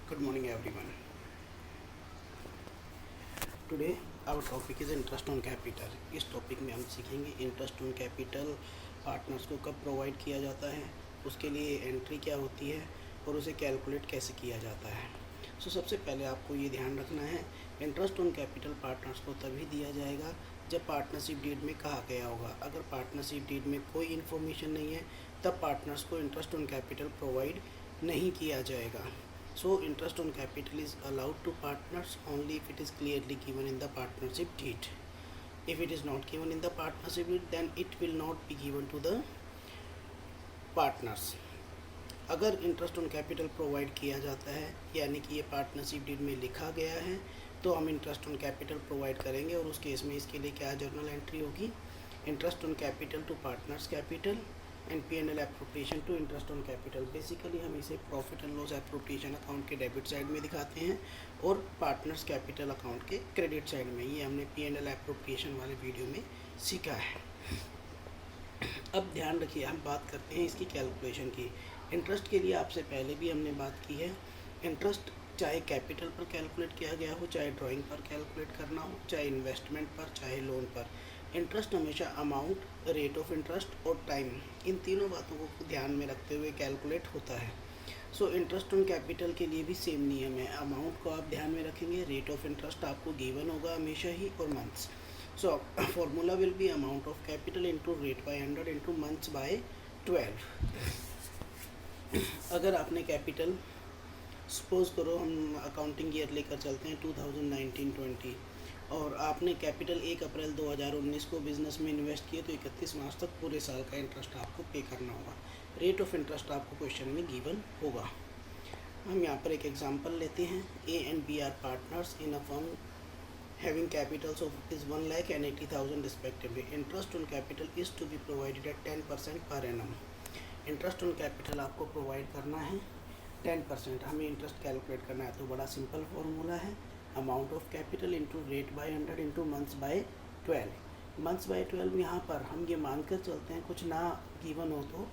Good morning, everyone. Today our topic is interest on capital. इस topic में हम सीखेंगे इंटरेस्ट ऑन कैपिटल पार्टनर्स को कब प्रोवाइड किया जाता है, उसके लिए एंट्री क्या होती है और उसे कैलकुलेट कैसे किया जाता है. सबसे पहले आपको ये ध्यान रखना है, इंटरेस्ट ऑन कैपिटल पार्टनर्स को तभी दिया जाएगा जब पार्टनरशिप डीड में कहा गया होगा. अगर पार्टनरशिप डीड में कोई इन्फॉर्मेशन नहीं है तब पार्टनर्स को इंटरेस्ट ऑन कैपिटल प्रोवाइड नहीं किया जाएगा. So interest on capital is allowed to partners only if it is clearly given in the partnership deed. If it is not given in the partnership deed, then it will not be given to the partners. अगर interest on capital provide किया जाता है यानी कि ये partnership deed में लिखा गया है तो हम इंटरेस्ट ऑन कैपिटल प्रोवाइड करेंगे. और उस केस में इसके लिए क्या जर्नल एंट्री होगी, interest on capital to partners capital and P&L appropriation to interest on capital. Basically हम इसे profit and loss appropriation account के डेबिट साइड में दिखाते हैं और पार्टनर्स कैपिटल अकाउंट के क्रेडिट साइड में. ये हमने P&L एप्रोप्रिएशन वाले वीडियो में सीखा है. अब ध्यान रखिए, हम बात करते हैं इसकी कैलकुलेशन की. इंटरेस्ट के लिए आपसे पहले भी हमने बात की है. इंटरेस्ट चाहे कैपिटल पर कैलकुलेट किया गया हो, चाहे ड्राइंग पर कैलकुलेट करना हो, चाहे इन्वेस्टमेंट पर, चाहे लोन पर, इंटरेस्ट हमेशा अमाउंट, रेट ऑफ इंटरेस्ट और टाइम, इन तीनों बातों को ध्यान में रखते हुए कैलकुलेट होता है. इंटरेस्ट ऑन कैपिटल के लिए भी सेम नियम है. अमाउंट को आप ध्यान में रखेंगे, रेट ऑफ इंटरेस्ट आपको गिवन होगा हमेशा ही और months. Formula will be amount of capital into rate by 100 into months by 12. अगर आपने कैपिटल, सपोज करो हम अकाउंटिंग ईयर लेकर चलते हैं 2019-20, और आपने कैपिटल 1 अप्रैल 2019 को बिज़नेस में इन्वेस्ट किए तो 31 मार्च तक पूरे साल का इंटरेस्ट आपको पे करना होगा. रेट ऑफ इंटरेस्ट आपको क्वेश्चन में गिवन होगा. हम यहाँ पर एक एग्जांपल लेते हैं. A and B are partners in a firm having capitals of ₹1,80,000 respectively. Interest on capital is to be provided at 10% per annum. Interest on capital आपको प्रोवाइड करना है 10%. हमें इंटरेस्ट कैलकुलेट करना है तो बड़ा सिंपल फॉर्मूला है, amount of capital into rate by 100 into months by 12. Months by 12 यहाँ पर हम ये मानकर चलते हैं कुछ ना गिवन हो तो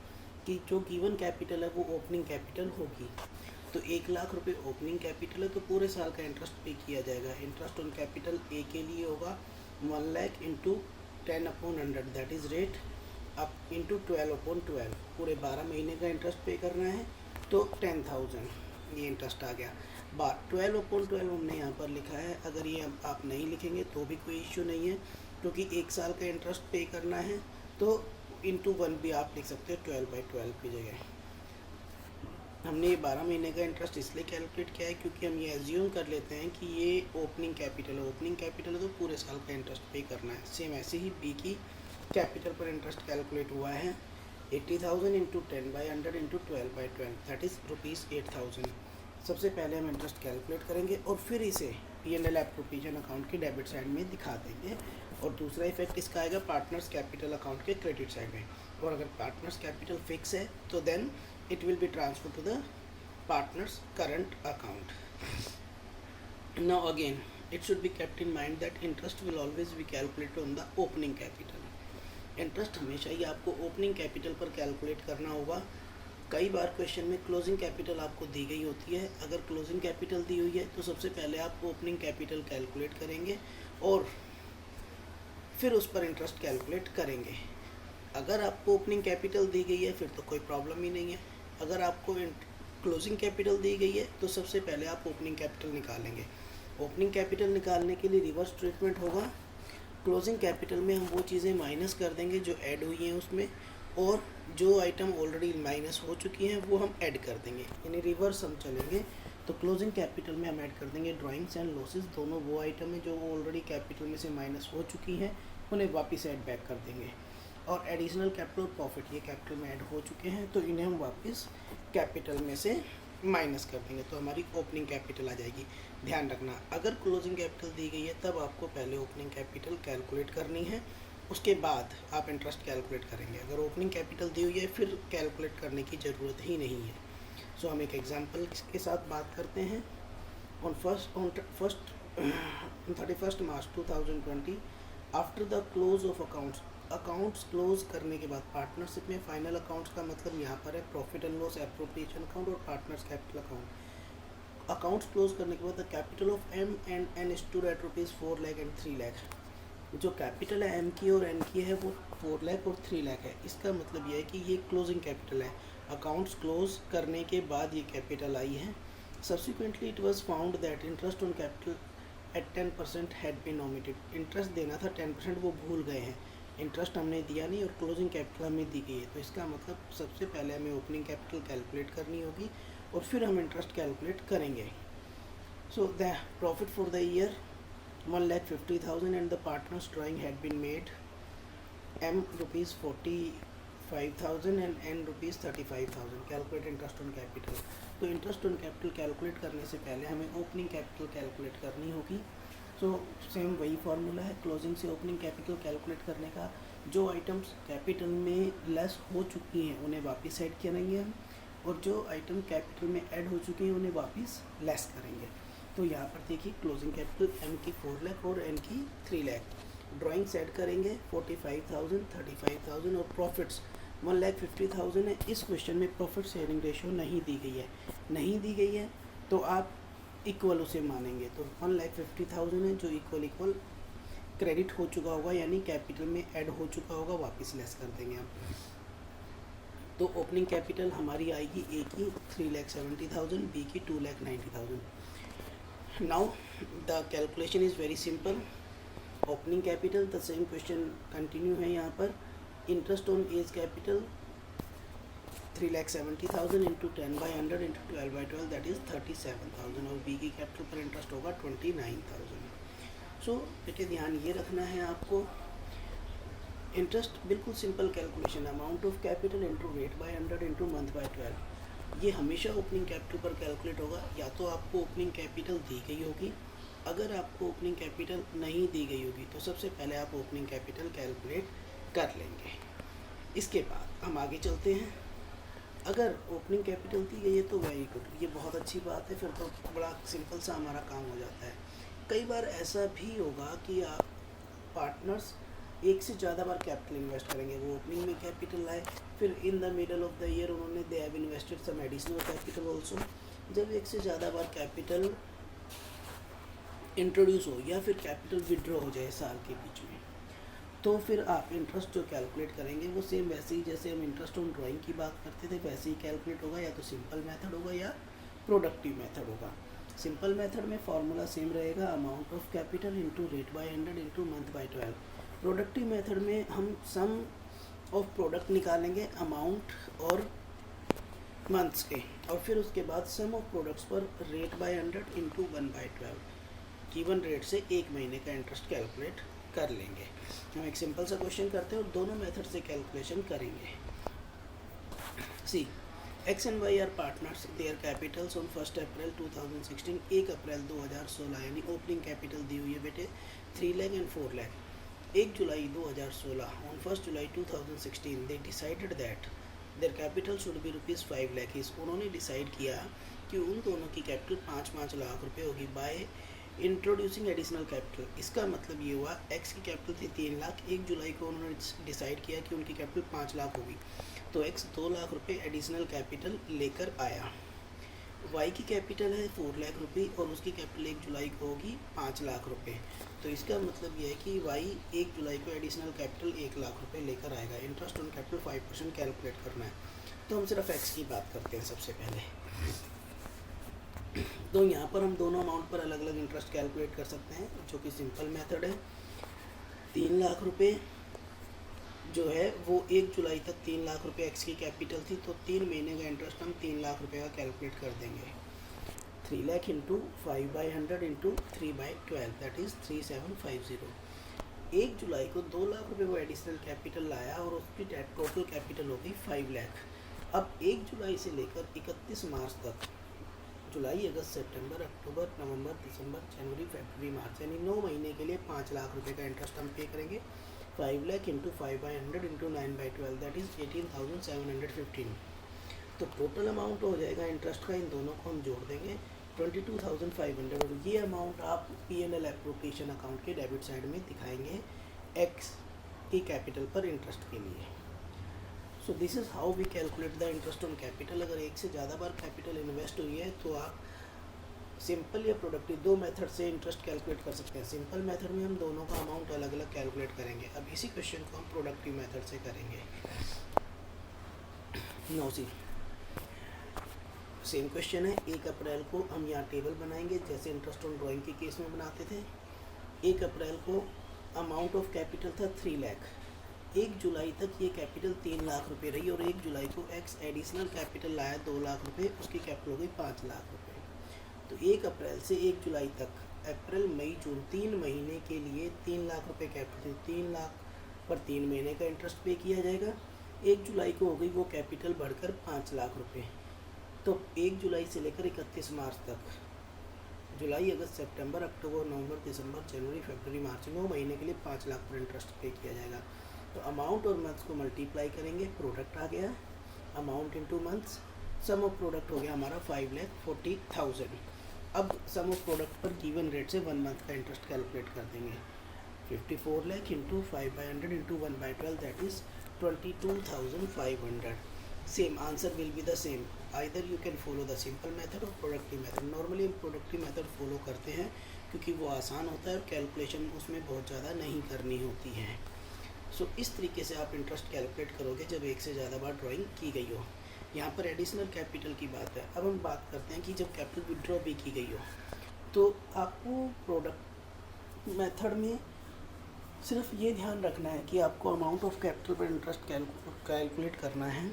कि जो गिवन कैपिटल है वो ओपनिंग कैपिटल होगी. तो 1,00,000 रुपये ओपनिंग कैपिटल है तो पूरे साल का इंटरेस्ट पे किया जाएगा. इंटरेस्ट ऑन कैपिटल ए के लिए होगा 1,00,000 into 10/100 that is rate up into 12/12. पूरे 12 महीने का इंटरेस्ट पे करना है तो 10,000 ये इंटरेस्ट आ गया. 12/12 हमने यहाँ पर लिखा है. अगर ये आप नहीं लिखेंगे तो भी कोई इश्यू नहीं है क्योंकि 1 साल का इंटरेस्ट पे करना है तो इंटू 1 भी आप लिख सकते हो 12/12 की जगह. हमने ये 12 महीने का इंटरेस्ट इसलिए कैलकुलेट किया है क्योंकि हम ये एज्यूम कर लेते हैं कि ये ओपनिंग कैपिटल है. ओपनिंग कैपिटल है तो पूरे साल का इंटरेस्ट पे करना है. सेम ऐसे ही बी की कैपिटल पर इंटरेस्ट कैलकुलेट हुआ है 80,000 इंटू 10/100 इंटू 12/12 दैट इज़ ₹8,000. सबसे पहले हम इंटरेस्ट कैलकुलेट करेंगे और फिर इसे P&L एप्रोप्रिएशन अकाउंट के डेबिट साइड में दिखा देंगे. और दूसरा इफेक्ट इसका आएगा पार्टनर्स कैपिटल अकाउंट के क्रेडिट साइड में. और अगर पार्टनर्स कैपिटल फिक्स है तो then it will be transfer to the partners current account. Now again it should be kept in mind that interest will always be calculated on the opening capital. Interest हमेशा ही आपको opening capital पर calculate करना होगा. कई बार question में closing capital आपको दी गई होती है. अगर क्लोजिंग कैपिटल दी हुई है तो सबसे पहले आप ओपनिंग कैपिटल कैलकुलेट करेंगे और फिर उस पर इंटरेस्ट कैलकुलेट करेंगे. अगर आपको ओपनिंग कैपिटल दी गई है फिर तो कोई प्रॉब्लम ही नहीं है. अगर आपको क्लोजिंग कैपिटल दी गई है तो सबसे पहले आप ओपनिंग कैपिटल निकालेंगे. ओपनिंग कैपिटल निकालने के लिए रिवर्स ट्रीटमेंट होगा. क्लोजिंग कैपिटल में हम वो चीज़ें माइनस कर देंगे जो ऐड हुई हैं उसमें, और जो आइटम ऑलरेडी माइनस हो चुकी हैं वो हम ऐड कर देंगे. यानी रिवर्स हम चलेंगे. तो क्लोजिंग कैपिटल में हम ऐड कर देंगे ड्राइंग्स एंड लॉसेस. दोनों वो आइटम है जो ऑलरेडी कैपिटल में से माइनस हो चुकी हैं उन्हें वापस ऐड बैक कर देंगे. और एडिशनल कैपिटल प्रॉफिट ये कैपिटल में ऐड हो चुके हैं तो इन्हें हम वापस कैपिटल में से माइनस कर देंगे तो हमारी ओपनिंग कैपिटल आ जाएगी. ध्यान रखना, अगर क्लोजिंग कैपिटल दी गई है तब आपको पहले ओपनिंग कैपिटल कैलकुलेट करनी है, उसके बाद आप इंटरेस्ट कैलकुलेट करेंगे. अगर ओपनिंग कैपिटल दी हुई है फिर कैलकुलेट करने की ज़रूरत ही नहीं है. हम एक एग्जांपल के साथ बात करते हैं. On 31st March 2020 after the close of accounts close करने के बाद पार्टनरशिप में फाइनल अकाउंट्स का मतलब यहाँ पर है profit and loss appropriation account और partners capital account. Accounts close करने के बाद the capital of M and N stood at rupees 4 lakh and 3 lakh. जो कैपिटल है एम की और एन की है वो 4 लाख और 3 लाख है। इसका मतलब ये है कि ये क्लोजिंग कैपिटल है, अकाउंट्स क्लोज करने के बाद ये कैपिटल आई है। Subsequently it was found that interest on capital at 10% had been omitted. Interest देना था 10%, वो भूल गए हैं, इंटरेस्ट हमने दिया नहीं और क्लोजिंग कैपिटल हमें दी गई है। तो इसका मतलब सबसे पहले हमें ओपनिंग कैपिटल कैलकुलेट करनी होगी और फिर हम इंटरेस्ट कैलकुलेट करेंगे। So the profit for the year 1,50,000 and the partners drawing had been made, M rupees 45,000 and N rupees 35,000. Calculate interest on capital. तो इंटरेस्ट ऑन कैपिटल कैलकुलेट करने से पहले हमें ओपनिंग कैपिटल कैलकुलेट करनी होगी। So same वही formula है closing से ओपनिंग कैपिटल कैलकुलेट करने का। जो आइटम्स कैपिटल में लेस हो चुकी हैं उन्हें वापस ऐड करेंगे हम, और जो आइटम कैपिटल में ऐड हो चुकी हैं उन्हें वापस लेस करेंगे। तो यहाँ पर देखिए क्लोजिंग कैपिटल एम की 4 लाख और एन की 3 लाख। ड्राइंग सेट करेंगे 45,000, 35,000 और प्रॉफिट्स 1,50,000 है। इस क्वेश्चन में प्रॉफिट शेयरिंग रेशियो नहीं दी गई है, नहीं दी गई है तो आप इक्वल उसे मानेंगे। तो 1,50,000 है जो इक्वल क्रेडिट हो चुका होगा, यानी कैपिटल में ऐड हो चुका होगा, वापस लेस कर देंगे हम। तो ओपनिंग कैपिटल हमारी आएगी ए की 3,70,000, बी की 2,90,000। Now the calculation is very simple. Opening capital the same question continue है यहाँ पर। Interest on as capital 3,70,000 into 10/100 into 12/12 that is 37,000 और B की कैपिटल पर इंटरेस्ट होगा 29,000। सो बेटे ध्यान ये रखना है आपको, इंटरेस्ट बिल्कुल simple calculation, amount of capital into rate by 100 into month by 12। ये हमेशा ओपनिंग कैपिटल पर कैलकुलेट होगा। या तो आपको ओपनिंग कैपिटल दी गई होगी, अगर आपको ओपनिंग कैपिटल नहीं दी गई होगी तो सबसे पहले आप ओपनिंग कैपिटल कैलकुलेट कर लेंगे। इसके बाद हम आगे चलते हैं। अगर ओपनिंग कैपिटल दी गई है तो वेरी गुड, ये बहुत अच्छी बात है, फिर तो बड़ा सिंपल सा हमारा काम हो जाता है। कई बार ऐसा भी होगा कि आप पार्टनर्स एक से ज़्यादा बार कैपिटल इन्वेस्ट करेंगे, वो ओपनिंग में कैपिटल लाए, फिर in the middle of the year उन्होंने they have invested some additional capital also. जब एक से ज़्यादा बार कैपिटल इंट्रोड्यूस हो या फिर कैपिटल विड्रॉ हो जाए साल के बीच में, तो फिर आप इंटरेस्ट जो कैलकुलेट करेंगे वो सेम वैसे ही जैसे हम इंटरेस्ट ऑन ड्राइंग की बात करते थे वैसे ही कैलकुलेट होगा। या तो सिंपल मेथड होगा या प्रोडक्टिव मेथड होगा। सिंपल मेथड में फॉर्मूला सेम रहेगा, amount of capital into rate by 100 into month by 12। Productive method में हम सम ऑफ प्रोडक्ट निकालेंगे अमाउंट और मंथ्स के, और फिर उसके बाद सम ऑफ प्रोडक्ट्स पर rate by 100 into 1/12 given rate से एक महीने का इंटरेस्ट कैलकुलेट कर लेंगे। हम एक सिंपल सा क्वेश्चन करते हैं और दोनों मेथड से कैलकुलेशन करेंगे। C X and Y are partners, their capitals on 1 April 2016, 1 April 2016 यानी ओपनिंग कैपिटल दी हुई है बेटे 3 lakh and 4 lakh. 1 July 2016 on 1 July 2016 they decided that their capital should be rupees 5 lakh. उन्होंने डिसाइड किया कि उन दोनों की कैपिटल 5-5 लाख रुपए होगी बाय इंट्रोड्यूसिंग एडिशनल कैपिटल। इसका मतलब ये हुआ एक्स की कैपिटल थी 3 लाख, 1 जुलाई को उन्होंने डिसाइड किया कि उनकी कैपिटल 5 लाख होगी, तो एक्स 2 लाख रुपए एडिशनल कैपिटल लेकर आया। वाई की कैपिटल है 4 लाख रुपये और उसकी कैपिटल 1 जुलाई को होगी 5 लाख रुपए। तो इसका मतलब ये है कि वाई 1 जुलाई को एडिशनल कैपिटल 1 लाख रुपए लेकर आएगा। इंटरेस्ट ऑन कैपिटल 5% कैलकुलेट करना है, तो हम सिर्फ एक्स की बात करते हैं सबसे पहले। तो यहाँ पर हम दोनों अमाउंट पर अलग अलग इंटरेस्ट कैलकुलेट कर सकते हैं, जो कि सिंपल मेथड है। 3 लाख रुपये जो है वो 1 जुलाई तक 3 लाख रुपए एक्स की कैपिटल थी, तो 3 महीने का इंटरेस्ट हम 3 लाख रुपए का कैलकुलेट कर देंगे। 3 lakh into 5/100 into 3/12 that is 3750। 1 जुलाई को 2 लाख रुपए वो एडिशनल कैपिटल लाया और उसकी टोटल कैपिटल हो गई 5 लाख। अब 1 जुलाई से लेकर 31 मार्च तक, जुलाई, अगस्त, सितंबर, अक्टूबर, नवंबर, दिसंबर, जनवरी, फरवरी, मार्च, यानी 9 महीने के लिए 5 लाख रुपए का इंटरेस्ट हम पे करेंगे। 5 lakh into 5/100 into 9/12 that is 18,715। तो टोटल अमाउंट हो जाएगा इंटरेस्ट का, इन दोनों को हम जोड़ देंगे 22,500, और ये अमाउंट आप P&L एप्रोप्रिएशन अकाउंट के डेबिट साइड में दिखाएंगे एक्स की कैपिटल पर इंटरेस्ट के लिए। So this is how we calculate the interest on capital. अगर एक से ज़्यादा बार कैपिटल इन्वेस्ट हुई है तो आप सिंपल या प्रोडक्टिव, दो मेथड से इंटरेस्ट कैलकुलेट कर सकते हैं। सिंपल मेथड में हम दोनों का अमाउंट अलग अलग कैलकुलेट करेंगे। अब इसी क्वेश्चन को हम प्रोडक्टिव मेथड से करेंगे। नो सी सेम क्वेश्चन है। 1 अप्रैल को हम यहाँ टेबल बनाएंगे जैसे इंटरेस्ट ऑन ड्राइंग के केस में बनाते थे। 1 अप्रैल को अमाउंट ऑफ कैपिटल था 3 लाख। 1 जुलाई तक ये कैपिटल 3 लाख रुपए रही और 1 जुलाई को एक्स एडिशनल कैपिटल लाया 2 लाख रुपए, उसकी कैपिटल हो गई 5 लाख रुपए। तो 1 अप्रैल से 1 जुलाई तक, अप्रैल मई जून 3 महीने के लिए 3 लाख रुपए कैपिटल, 3 लाख पर 3 महीने का इंटरेस्ट पे किया जाएगा। 1 जुलाई को हो गई वो कैपिटल बढ़कर 5 लाख रुपए। तो 1 जुलाई से लेकर 31 मार्च तक, जुलाई अगस्त सितंबर अक्टूबर नवंबर दिसंबर जनवरी फरवरी मार्च, 9 महीने के लिए 5 लाख पर इंटरेस्ट पे किया जाएगा। तो अमाउंट और मंथ्स को मल्टीप्लाई करेंगे, प्रोडक्ट आ गया amount into months, sum of product हो गया हमारा 5,40,000। अब सम ऑफ प्रोडक्ट पर गिवन रेट से 1 मंथ का इंटरेस्ट कैलकुलेट कर देंगे। 54 lakh into 5/100 into 1/12 that is 22,500। Same answer will be the same, either you can follow the simple method और प्रोडक्टिव मेथड। नॉर्मली हम प्रोडक्टिव मेथड फॉलो करते हैं क्योंकि वो आसान होता है और कैलकुलेशन उसमें बहुत ज़्यादा नहीं करनी होती है। सो इस तरीके से आप इंटरेस्ट कैलकुलेट करोगे जब एक से ज़्यादा बार ड्राइंग की गई हो। यहाँ पर एडिशनल कैपिटल की बात है। अब हम बात करते हैं कि जब कैपिटल विड्रॉ भी की गई हो तो आपको प्रोडक्ट मेथड में सिर्फ ये ध्यान रखना है कि आपको अमाउंट ऑफ कैपिटल पर इंटरेस्ट कैलकुलेट करना है।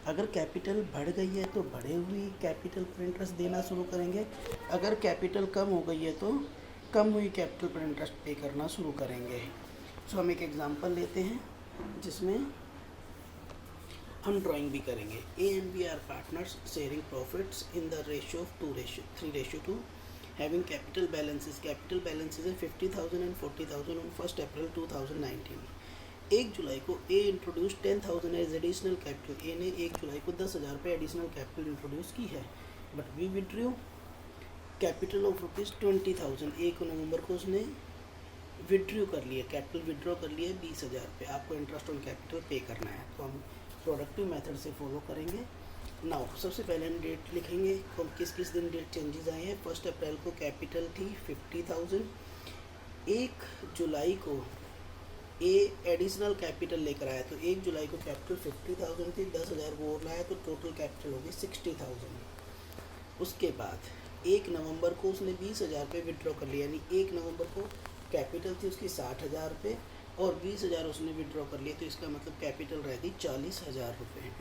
अगर कैपिटल बढ़ गई है तो बढ़े हुई कैपिटल पर इंटरेस्ट देना शुरू करेंगे, अगर कैपिटल कम हो गई है तो कम हुई कैपिटल पर इंटरेस्ट पे करना शुरू करेंगे। सो हम एक एग्जांपल लेते हैं जिसमें हम ड्राइंग भी करेंगे। A and B are partners sharing profits in the ratio of 3:2 having capital balances है 50,000 एंड 40,000 ऑन 1 अप्रैल 2019। 1 जुलाई को A introduce 10,000 as additional capital. A ने 1 जुलाई को 10,000 रुपये एडिशनल कैपिटल इंट्रोड्यूस की है, but we withdrew capital of ₹20,000। 1 November को उसने विड्रू कर लिया, कैपिटल विड्रॉ कर लिया 20,000 रुपये। आपको इंटरेस्ट ऑन कैपिटल पे करना है, तो हम प्रोडक्टिव मेथड से फॉलो करेंगे। नाउ सबसे पहले हम डेट लिखेंगे, किस किस दिन डेट चेंजेस आए हैं। 1 अप्रैल को कैपिटल थी 50,000। 1 जुलाई को ए एडिशनल कैपिटल लेकर आया, तो 1 जुलाई को कैपिटल 50,000 थी, 10,000 वो और लाया तो टोटल कैपिटल होगी 60,000। उसके बाद 1 नवंबर को उसने 20,000 रुपये विड्रॉ कर लिया, यानी 1 नवंबर को कैपिटल थी उसकी 60,000 रुपये और 20,000 उसने विड्रॉ कर लिए, तो इसका मतलब कैपिटल रह गई 40,000 रुपये।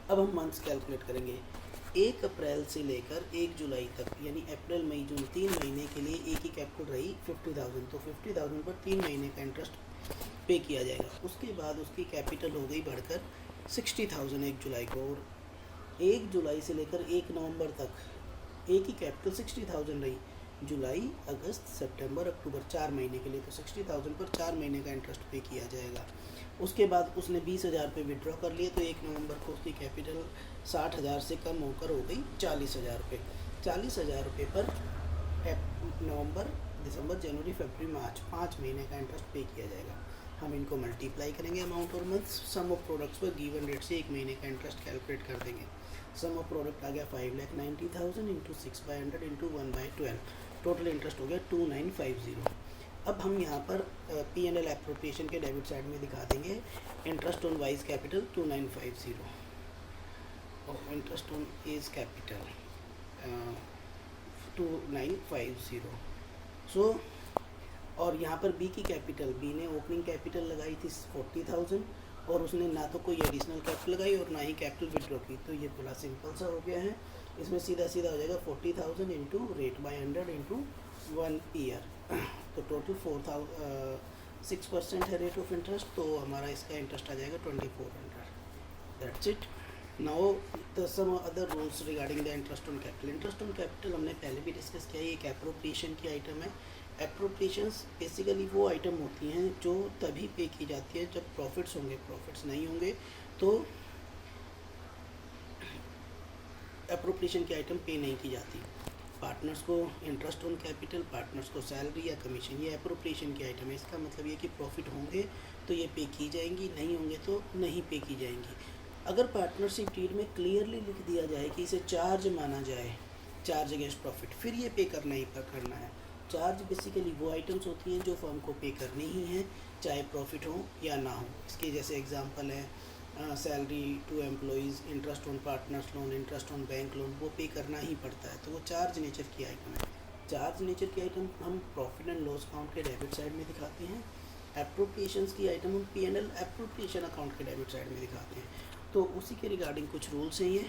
अब हम मंथ्स कैलकुलेट करेंगे। 1 अप्रैल से लेकर 1 जुलाई तक, यानी अप्रैल मई जून 3 महीने के लिए एक ही कैपिटल रही 50,000, तो 50,000 पर 3 महीने का इंटरेस्ट पे किया जाएगा। उसके बाद उसकी कैपिटल हो गई बढ़कर 60,000 1 जुलाई को, और 1 जुलाई से लेकर 1 नवंबर तक एक ही कैपिटल 60,000 रही। जुलाई अगस्त सितंबर अक्टूबर 4 महीने के लिए, तो 60,000 पर 4 महीने का इंटरेस्ट पे किया जाएगा। उसके बाद उसने 20,000 रुपये विड्रॉ कर लिए, तो 1 नवंबर को उसकी कैपिटल 60,000 से कम होकर हो गई 40,000 रुपये। 40,000 रुपये पर नवंबर दिसंबर जनवरी फरवरी मार्च 5 महीने का इंटरेस्ट पे किया जाएगा। हम इनको मल्टीप्लाई करेंगे अमाउंट और मंथ्स, सम ऑफ प्रोडक्ट्स पर गिवन रेट से 1 महीने का इंटरेस्ट कैलकुलेट कर देंगे। सम ऑफ प्रोडक्ट आ गया 5,90,000 इंटू 6/100 इंटू 1/12, टोटल इंटरेस्ट हो गया 2,950। अब हम यहाँ पर P&L एप्रोप्रिएशन के डेबिट साइड में दिखा देंगे इंटरेस्ट ऑन वाइज कैपिटल 2,950 और इंटरेस्ट ऑन एज कैपिटल 2,950। सो और यहाँ पर बी की कैपिटल, बी ने ओपनिंग कैपिटल लगाई थी 40,000 और उसने ना तो कोई एडिशनल कैपिटल लगाई और ना ही कैपिटल विड्रॉ की, तो ये बड़ा सिंपल सा हो गया है। इसमें सीधा सीधा हो जाएगा 40,000 into rate by 100 into 1 year, तो टोटल 6% है रेट ऑफ इंटरेस्ट, तो हमारा इसका इंटरेस्ट आ जाएगा 2,400। That's it. Now the some other rules regarding the interest on capital. Interest on capital हमने पहले भी डिस्कस किया, ये एक एप्रोप्रिएशन की आइटम है। एप्रोप्रिएशंस बेसिकली वो आइटम होती हैं जो तभी पे की जाती है जब प्रॉफिट्स होंगे, प्रॉफिट्स नहीं होंगे तो एप्रोप्रिएशन की आइटम पे नहीं की जाती। पार्टनर्स को इंटरेस्ट ऑन कैपिटल, पार्टनर्स को सैलरी या कमीशन, ये एप्रोप्रिएशन की आइटम है। इसका मतलब ये कि प्रॉफिट होंगे तो ये पे की जाएंगी, नहीं होंगे तो नहीं पे की जाएंगी। अगर पार्टनरशिप डीड में क्लियरली लिख दिया जाए कि इसे चार्ज माना जाए चार्ज अगेंस्ट प्रॉफिट, फिर ये पे करना ही करना है। चार्ज बेसिकली वो आइटम्स होती हैं जो फर्म को पे करनी ही हैं, चाहे प्रॉफिट हो या ना हो। इसके जैसे एग्जांपल है salary to employees, interest on partners loan, interest on bank loan, वो पे करना ही पड़ता है, तो वो चार्ज नेचर की आइटम है। चार्ज नेचर की आइटम हम प्रॉफिट एंड लॉस अकाउंट के डेबिट साइड में दिखाते हैं। एप्रोप्रिएशंस की आइटम हम P&L एप्रोप्रिएशन अकाउंट के डेबिट साइड में दिखाते हैं। तो उसी के रिगार्डिंग कुछ रूल्स हैं ये।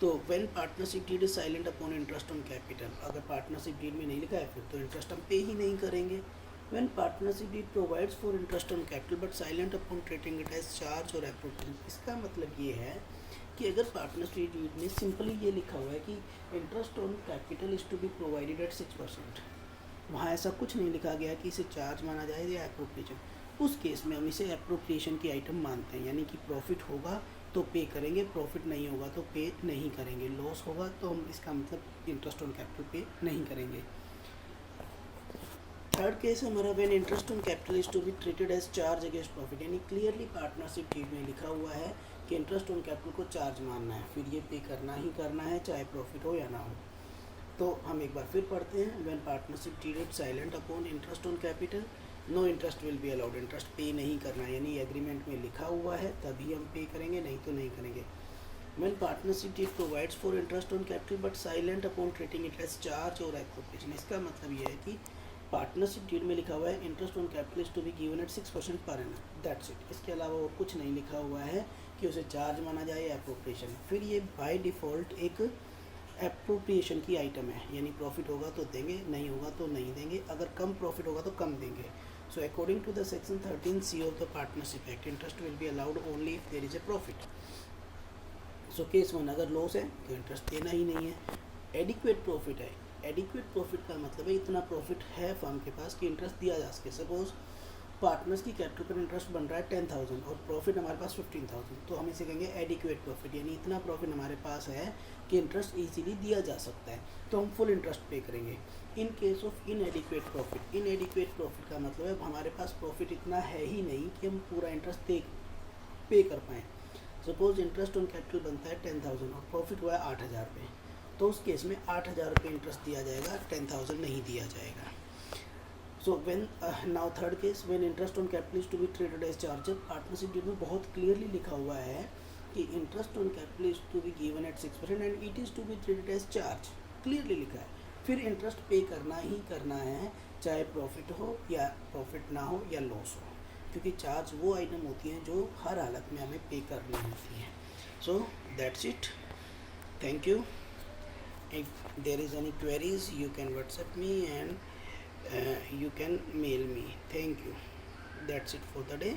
तो when partnership deed is silent upon interest on capital, अगर पार्टनरशिप डीड में नहीं लिखा है फिर तो इंटरेस्ट हम पे ही नहीं करेंगे। When partnership deed provides for interest on capital but silent upon treating it as charge और एप्रोप्रिएशन, इसका मतलब ये है कि अगर पार्टनरशिप डीड में सिंपली ये लिखा हुआ है कि interest on capital is to be provided at 6%, वहाँ ऐसा कुछ नहीं लिखा गया कि इसे चार्ज माना जाए या एप्रोप्रिएशन, उस केस में हम इसे एप्रोप्रिएशन की आइटम मानते हैं। यानी कि प्रॉफिट होगा तो पे करेंगे, प्रॉफिट नहीं होगा तो पे नहीं करेंगे, लॉस होगा तो हम इसका मतलब इंटरेस्ट ऑन कैपिटल पे नहीं करेंगे। थर्ड केस हमारा when interest on capital is to be treated as charge against profit, यानी क्लियरली पार्टनरशिप डीड में लिखा हुआ है कि इंटरेस्ट ऑन कैपिटल को चार्ज मानना है, फिर ये पे करना ही करना है चाहे प्रॉफिट हो या ना हो। तो हम एक बार फिर पढ़ते हैं। When partnership deed is silent upon interest on capital, no interest will be allowed, interest pay नहीं करना है, यानी एग्रीमेंट में लिखा हुआ है तभी हम पे करेंगे, नहीं तो नहीं करेंगे। When partnership deed provides for interest on capital but silent upon treating it as charge और एप्रोप्रिएशन, इसका मतलब ये है कि पार्टनरशिप डीड में लिखा हुआ है interest on capital is to be given at 6% per annum, that's it. इसके अलावा और कुछ नहीं लिखा हुआ है कि उसे चार्ज माना जाए या एप्रोप्रिएशन। फिर ये बाय डिफ़ॉल्ट एक एप्रोप्रिएशन की आइटम है, यानी प्रॉफिट होगा तो देंगे, नहीं होगा तो नहीं देंगे, अगर कम प्रॉफिट होगा तो कम देंगे। So according to the section 13C of the partnership act, interest will be allowed only if there is a profit. So case 1, अगर लॉस है तो इंटरेस्ट देना ही नहीं है। एडिक्वेट प्रॉफिट है, एडिक्वेट प्रॉफिट का मतलब है इतना प्रॉफिट है फर्म के पास कि इंटरेस्ट दिया जा सके। सपोज पार्टनर्स की कैपिटल पर इंटरेस्ट बन रहा है 10,000 और प्रॉफिट हमारे पास 15,000, तो हम इसे कहेंगे एडिक्वेट प्रॉफिट, यानी इतना प्रॉफिट हमारे पास है कि इंटरेस्ट इजीली दिया जा सकता है, तो हम फुल इंटरेस्ट पे करेंगे। In case of इनएडिक्वेट profit, इनएडिक्वेट profit का मतलब है हमारे पास प्रॉफिट इतना है ही नहीं कि हम पूरा इंटरेस्ट पे कर पाएँ। सपोज इंटरेस्ट ऑन कैपिटल बनता है 10,000 और प्रॉफिट हुआ है 8,000 रुपये, तो उस केस में 8,000 रुपये इंटरेस्ट दिया जाएगा, 10,000 नहीं दिया जाएगा। So when now third case, when interest on capital is to be treated as charge, partnership deed में बहुत क्लियरली लिखा हुआ है कि interest on capital is to be given at 6% and it is to be treated as charge, clearly लिखा है। फिर interest पे करना ही करना है, चाहे प्रॉफिट हो या प्रॉफिट ना हो या लॉस हो, क्योंकि चार्ज वो आइटम होती हैं जो हर हालत में हमें पे करनी होती हैं। So that's it, thank you. If there is any queries, you can WhatsApp me and you can mail me. Thank you. That's it for the day.